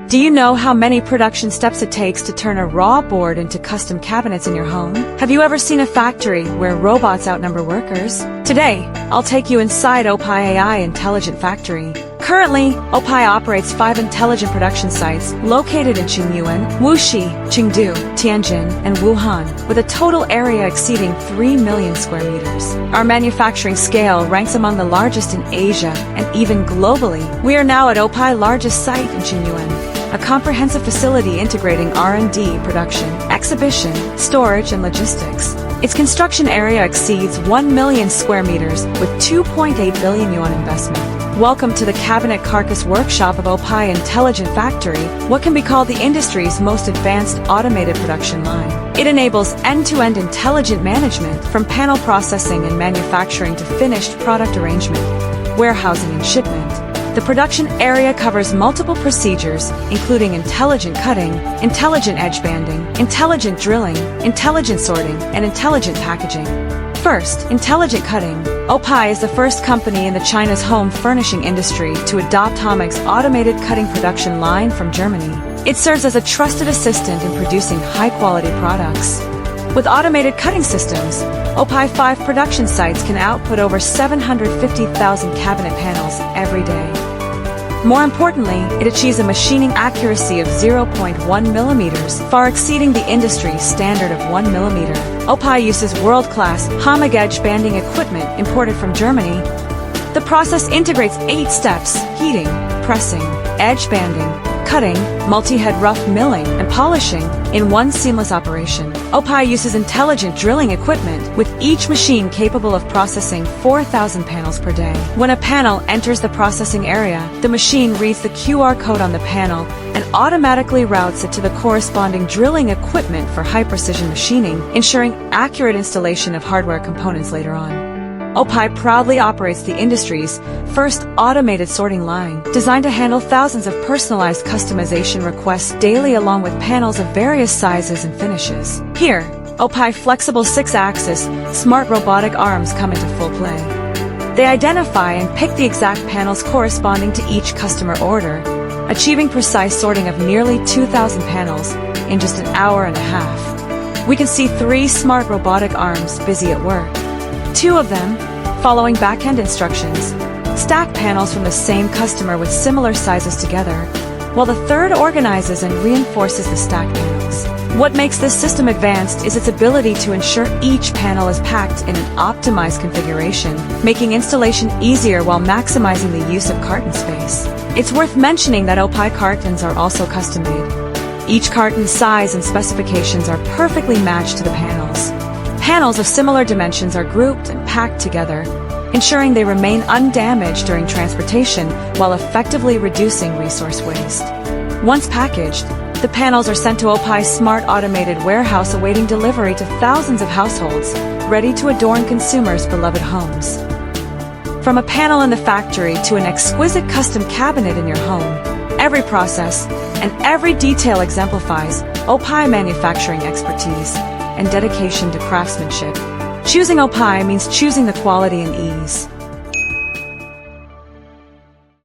Do you know how many production steps it takes to turn a raw board into custom cabinets in your home? Have you ever seen a factory where robots outnumber workers? Today, I'll take you inside Oppein AI Intelligent Factory. Currently, Oppein operates 5 intelligent production sites located in Qingyuan, Wuxi, Chengdu, Tianjin, and Wuhan, with a total area exceeding 3 million square meters. Our manufacturing scale ranks among the largest in Asia and even globally. We are now at Oppein's largest site in Qingyuan, a comprehensive facility integrating R&D, production, exhibition, storage, and logistics. Its construction area exceeds 1 million square meters with 2.8 billion yuan investment. Welcome to the cabinet carcass workshop of Oppein Intelligent Factory, what can be called the industry's most advanced automated production line. It enables end-to-end intelligent management from panel processing and manufacturing to finished product arrangement, warehousing and shipment. The production area covers multiple procedures, including intelligent cutting, intelligent edge banding, intelligent drilling, intelligent sorting, and intelligent packaging. First, intelligent cutting. Oppein is the first company in the China's home furnishing industry to adopt Homag's automated cutting production line from Germany. It serves as a trusted assistant in producing high-quality products. With automated cutting systems, Oppein 5 production sites can output over 750,000 cabinet panels every day. More importantly, it achieves a machining accuracy of 0.1 millimeters, far exceeding the industry's standard of 1 millimeter. Oppein uses world-class Homag edge banding equipment imported from Germany. The process integrates 8 steps: heating, pressing, edge banding, cutting, multi-head rough milling, and polishing in one seamless operation. Oppein uses intelligent drilling equipment, with each machine capable of processing 4,000 panels per day. When a panel enters the processing area, the machine reads the QR code on the panel and automatically routes it to the corresponding drilling equipment for high-precision machining, ensuring accurate installation of hardware components later on. Oppein proudly operates the industry's first automated sorting line, designed to handle thousands of personalized customization requests daily, along with panels of various sizes and finishes. Here, Oppein's flexible 6-axis, smart robotic arms come into full play. They identify and pick the exact panels corresponding to each customer order, achieving precise sorting of nearly 2,000 panels in just an hour and a half. We can see 3 smart robotic arms busy at work. 2 of them, following back-end instructions, stack panels from the same customer with similar sizes together, while the third organizes and reinforces the stacked panels. What makes this system advanced is its ability to ensure each panel is packed in an optimized configuration, making installation easier while maximizing the use of carton space. It's worth mentioning that Oppein cartons are also custom-made. Each carton's size and specifications are perfectly matched to the panels. Panels of similar dimensions are grouped and packed together, ensuring they remain undamaged during transportation while effectively reducing resource waste. Once packaged, the panels are sent to Oppein's smart automated warehouse, awaiting delivery to thousands of households, ready to adorn consumers' beloved homes. From a panel in the factory to an exquisite custom cabinet in your home, every process and every detail exemplifies Oppein manufacturing expertise and dedication to craftsmanship. Choosing Oppein means choosing the quality and ease.